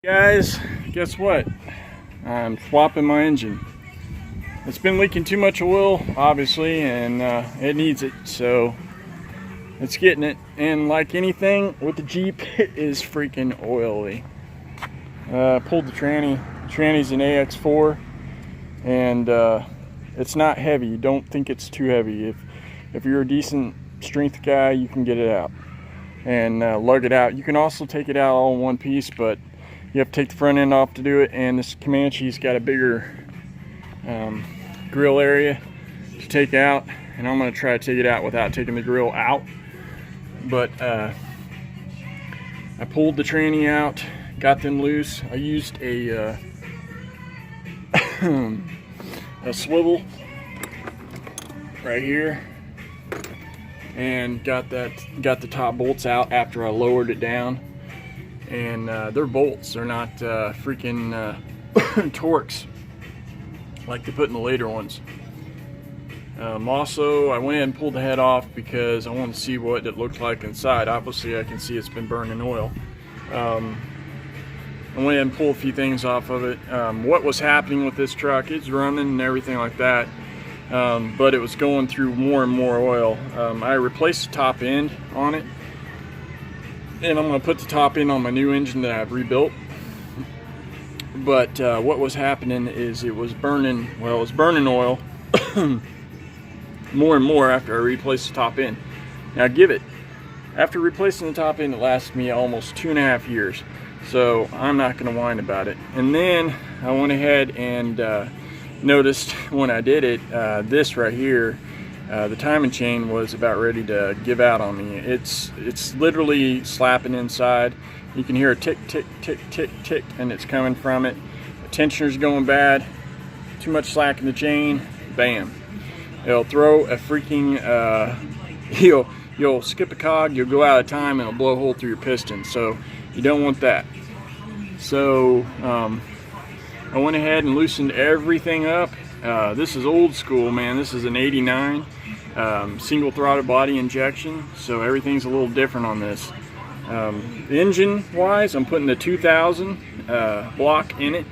Guys, guess what? I'm swapping my engine. It's been leaking too much oil, obviously, and it needs it, so it's getting it. And like anything with the Jeep, it is freaking oily. Pulled the tranny. The tranny's an AX4, and it's not heavy. Don't think it's too heavy. If you're a decent strength guy, you can get it out and lug it out. You can also take it out all in one piece, but you have to take the front end off to do it, and this Comanche's got a bigger grill area to take out, and I'm going to try to take it out without taking the grill out. But I pulled the tranny out, got them loose. I used a a swivel right here and got the top bolts out after I lowered it down. And they're bolts, they're not freaking Torx like they put in the later ones. Also, I went ahead and pulled the head off because I wanted to see what it looked like inside. Obviously, I can see it's been burning oil. I went ahead and pulled a few things off of it. What was happening with this truck, it's running and everything like that, but it was going through more and more oil. I replaced the top end on it, and I'm going to put the top end on my new engine that I've rebuilt. But what was happening is it was burning, well, it was burning oil more and more after I replaced the top end. Now give it, after replacing the top end, it lasted me almost 2.5 years. So I'm not going to whine about it. And then I went ahead and noticed when I did it, this right here, the timing chain was about ready to give out on me. It's literally slapping inside. You can hear a tick, tick, tick, tick, tick, and it's coming from it. The tensioner's going bad. Too much slack in the chain. Bam. It'll throw a freaking, you'll skip a cog, you'll go out of time, and it'll blow a hole through your piston. So you don't want that. So I went ahead and loosened everything up. This is old school, man. This is an 89 single throttle body injection, so everything's a little different on this. Engine wise, I'm putting the 2000 block in it.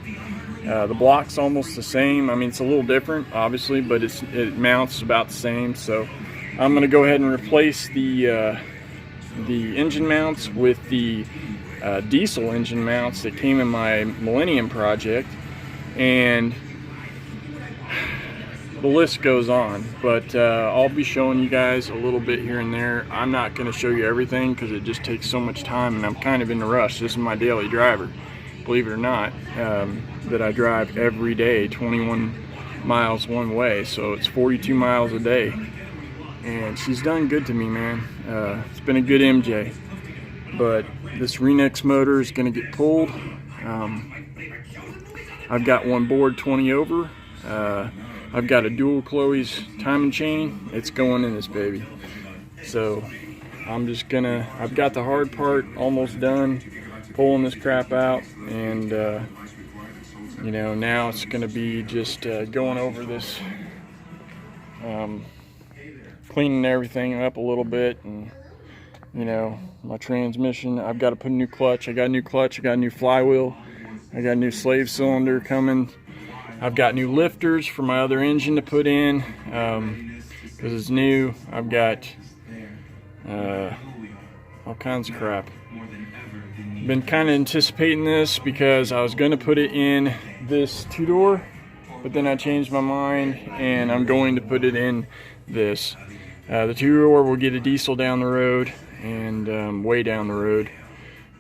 The block's almost the same. I mean, it's a little different obviously, but it mounts about the same. So I'm going to go ahead and replace the engine mounts with the diesel engine mounts that came in my Millennium project, and the list goes on. But I'll be showing you guys a little bit here and there. I'm not going to show you everything because it just takes so much time, and I'm kind of in a rush. This is my daily driver, believe it or not, that I drive every day, 21 miles one way, so it's 42 miles a day. And she's done good to me, man. It's been a good MJ. But this renix motor is going to get pulled. I've got one board 20 over. I've got a dual Chloe's timing chain. It's going in this baby. So I'm just gonna, I've got the hard part almost done, pulling this crap out, and you know, now it's gonna be just going over this, cleaning everything up a little bit. And you know, my transmission, I've got to put a new clutch. I got a new clutch, I got a new flywheel, I got a new slave cylinder coming. I've got new lifters for my other engine to put in because it's new. I've got all kinds of crap. Been kind of anticipating this because I was going to put it in this two-door, but then I changed my mind and I'm going to put it in this. The two-door will get a diesel down the road and way down the road,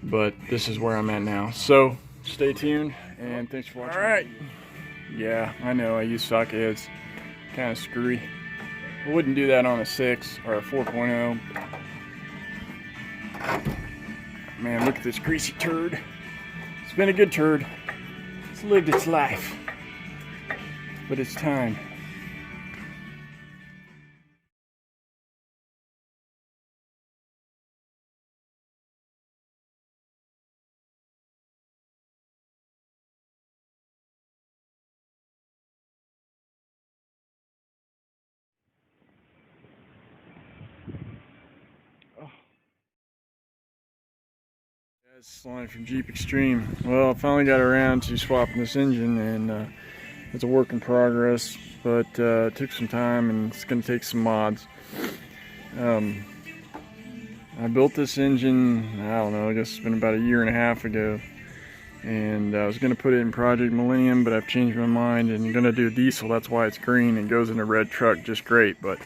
but this is where I'm at now. So stay tuned and thanks for watching. All right. Yeah, I know I use socket heads, kind of screwy. I wouldn't do that on a 6 or a 4.0. Man, look at this greasy turd. It's been a good turd. It's lived its life, but it's time. It's Lonnie from Jeep Extreme. Well, I finally got around to swapping this engine, and it's a work in progress, but it took some time and it's going to take some mods. I built this engine, I don't know, I guess it's been about 1.5 years ago, and I was going to put it in Project Millennium, but I've changed my mind and I'm going to do a diesel. That's why it's green and goes in a red truck just great, but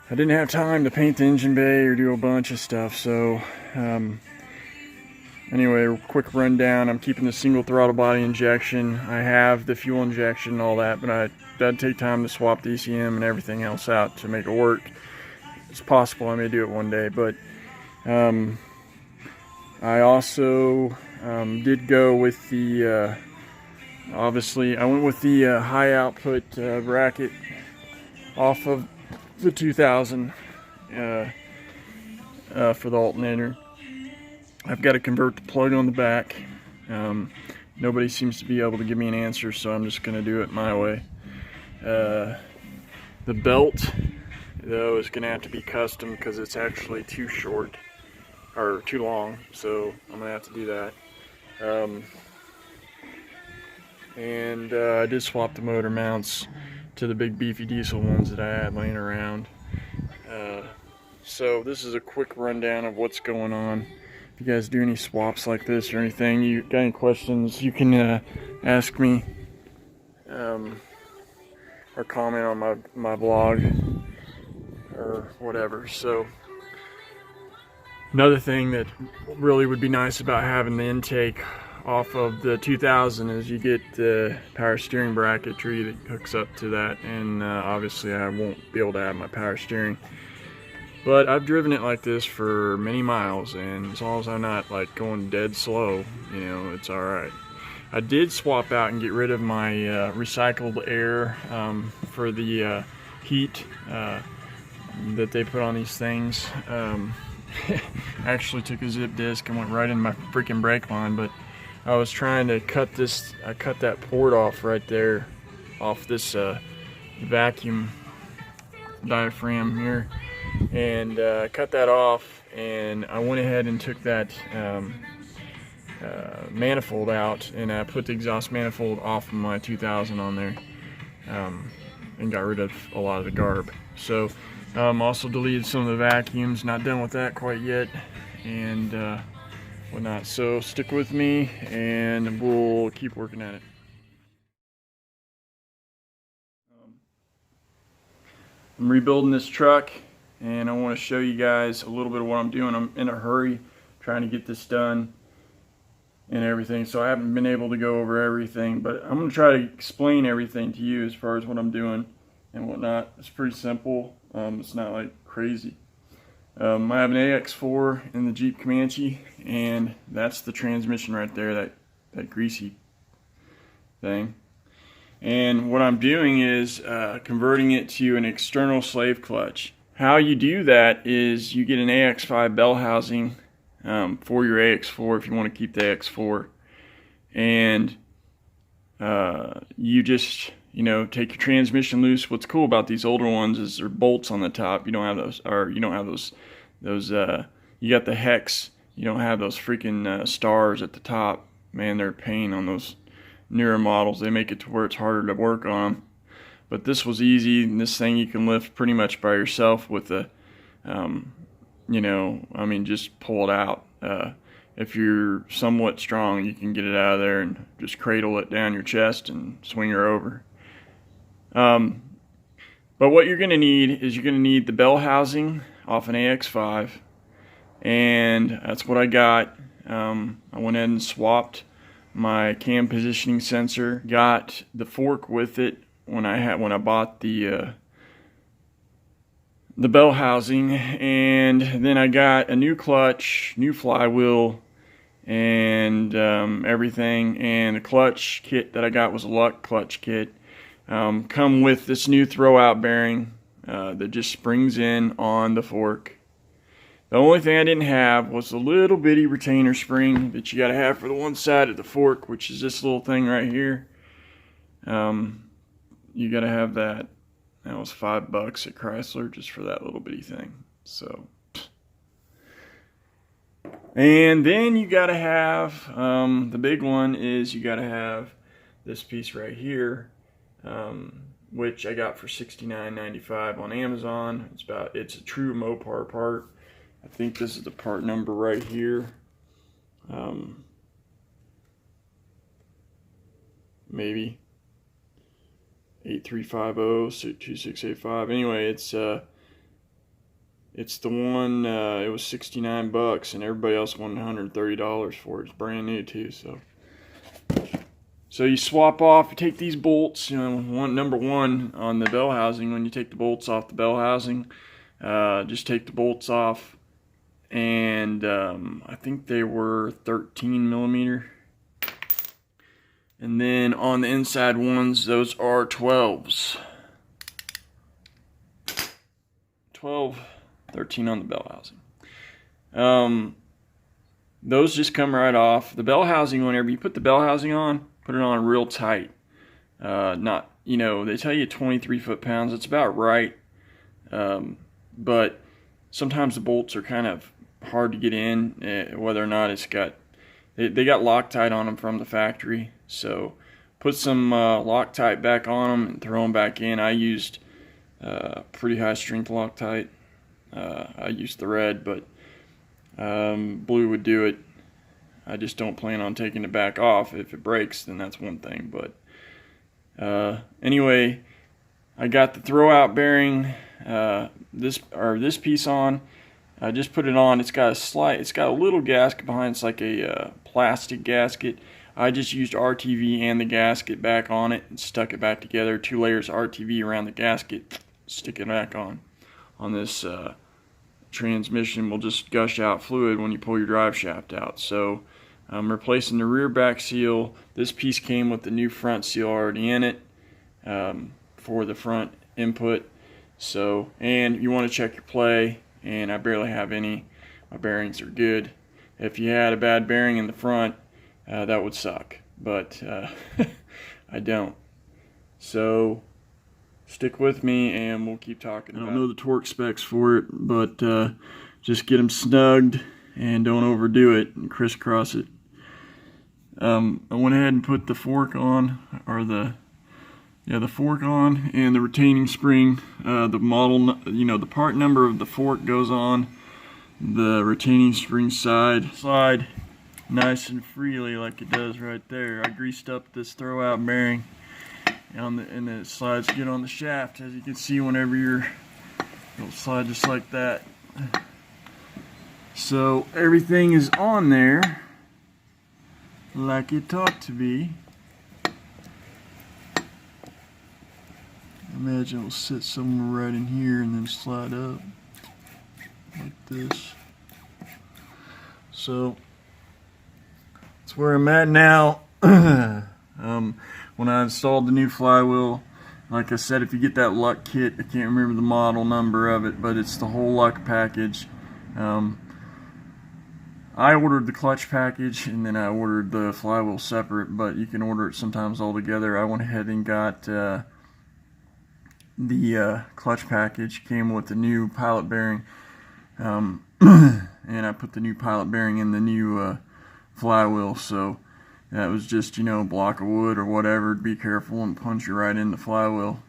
I didn't have time to paint the engine bay or do a bunch of stuff, so anyway, quick rundown. I'm keeping the single throttle body injection. I have the fuel injection and all that, but that'd take time to swap the ECM and everything else out to make it work. It's possible I may do it one day, but I also did go with the, obviously I went with the high output bracket off of the 2000 for the alternator. I've got to convert the plug on the back. Nobody seems to be able to give me an answer, so I'm just going to do it my way. The belt, though, is going to have to be custom because it's actually too short, or too long, so I'm going to have to do that. I did swap the motor mounts to the big beefy diesel ones that I had laying around. So this is a quick rundown of what's going on. If you guys do any swaps like this or anything, you got any questions, you can ask me or comment on my blog or whatever. So another thing that really would be nice about having the intake off of the 2000 is you get the power steering bracketry that hooks up to that, and obviously I won't be able to have my power steering. But I've driven it like this for many miles, and as long as I'm not like going dead slow, you know, it's alright. I did swap out and get rid of my recycled air for the heat that they put on these things. I actually took a zip disc and went right in my freaking brake line, but I was trying to cut this, I cut that port off right there, off this vacuum diaphragm here, and cut that off, and I went ahead and took that manifold out, and I put the exhaust manifold off of my 2000 on there, and got rid of a lot of the garb. So also deleted some of the vacuums, not done with that quite yet, and whatnot. So stick with me and we'll keep working at it. I'm rebuilding this truck, and I want to show you guys a little bit of what I'm doing. I'm in a hurry trying to get this done and everything, so I haven't been able to go over everything, but I'm going to try to explain everything to you as far as what I'm doing and whatnot. It's pretty simple. It's not like crazy. I have an AX4 in the Jeep Comanche, and that's the transmission right there, that greasy thing. And what I'm doing is converting it to an external slave clutch. How you do that is you get an AX5 bell housing for your AX4 if you want to keep the AX4, and you just, you know, take your transmission loose. What's cool about these older ones is they're bolts on the top. You don't have those, or you don't have those you got the hex. You don't have those freaking stars at the top. Man, they're a pain on those newer models. They make it to where it's harder to work on them. But this was easy, and this thing you can lift pretty much by yourself with a, you know, I mean, just pull it out. If you're somewhat strong, you can get it out of there and just cradle it down your chest and swing her over. But what you're going to need is you're going to need the bell housing off an AX5, and that's what I got. I went ahead and swapped my cam positioning sensor, got the fork with it when I bought the bell housing, and then I got a new clutch, new flywheel, and everything. And the clutch kit that I got was a Luck clutch kit. Come with this new throwout bearing that just springs in on the fork. The only thing I didn't have was a little bitty retainer spring that you gotta have for the one side of the fork, which is this little thing right here. You gotta have that. That was $5 at Chrysler just for that little bitty thing. So And then you gotta have, the big one is you gotta have this piece right here, which I got for $69.95 on Amazon. It's a true Mopar part. I think this is the part number right here. Maybe 8350-2685. Anyway, it's the one. It was $69, and everybody else wanted $130 for it. It's brand new too. So you swap off. You take these bolts. You know, number one on the bell housing. When you take the bolts off the bell housing, just take the bolts off, and I think they were 13 millimeter. And then on the inside ones, those are 12s. 12, 13 on the bell housing. Those just come right off. The bell housing, whenever you put the bell housing on, put it on real tight. Not, you know, they tell you 23 foot-pounds. It's about right. But sometimes the bolts are kind of hard to get in, whether or not it's got, they got Loctite on them from the factory. So put some Loctite back on them and throw them back in. I used pretty high strength Loctite. I used the red, but blue would do it. I just don't plan on taking it back off. If it breaks, then that's one thing. But anyway, I got the throwout bearing, this piece on. I just put it on. It's got a little gasket behind. It's like a plastic gasket. I just used RTV and the gasket back on it and stuck it back together. 2 layers of RTV around the gasket. Stick it back on. On this transmission will just gush out fluid when you pull your drive shaft out. So I'm replacing the rear back seal. This piece came with the new front seal already in it for the front input. So, and you want to check your play, and I barely have any. My bearings are good. If you had a bad bearing in the front, that would suck, but I don't. So stick with me and we'll keep talking about it. I don't know the torque specs for it, but just get them snugged and don't overdo it and crisscross it. I went ahead and put the fork on, or the fork on, and the retaining spring. The model, you know, the part number of the fork goes on the retaining spring slide nice and freely like it does right there. I greased up this throwout bearing and it slides good on the shaft, as you can see whenever it'll slide just like that. So everything is on there like it ought to be. Imagine it'll sit somewhere right in here and then slide up like this. So that's where I'm at now. When I installed the new flywheel, like I said, if you get that Luck kit, I can't remember the model number of it, but it's the whole Luck package. I ordered the clutch package and then I ordered the flywheel separate, but you can order it sometimes all together. I went ahead and got the clutch package. Came with the new pilot bearing, and I put the new pilot bearing in the new flywheel. So that was just, you know, a block of wood or whatever. Be careful and punch her right in the flywheel.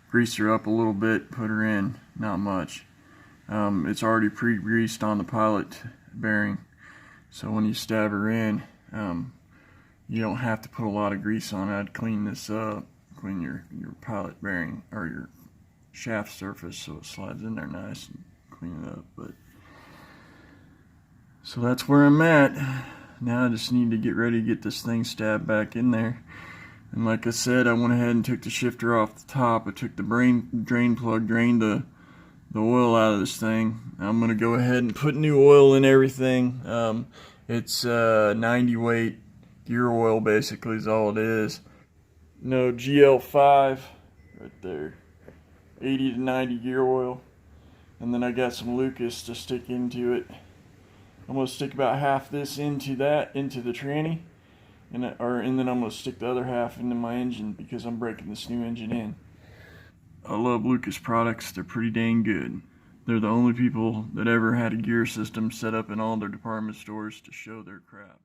Grease her up a little bit, put her in, not much. It's already pre-greased on the pilot bearing, so when you stab her in, you don't have to put a lot of grease on it. I'd clean this up, clean your pilot bearing or your shaft surface so it slides in there nice and clean it up. But so that's where I'm at. Now I just need to get ready to get this thing stabbed back in there. And like I said, I went ahead and took the shifter off the top. I took the drain plug, drained the oil out of this thing. I'm going to go ahead and put new oil in everything. It's 90 weight gear oil basically is all it is. No, GL5 right there. 80 to 90 gear oil. And then I got some Lucas to stick into it. I'm going to stick about half this into the tranny, and then I'm going to stick the other half into my engine because I'm breaking this new engine in. I love Lucas products. They're pretty dang good. They're the only people that ever had a gear system set up in all their department stores to show their crap.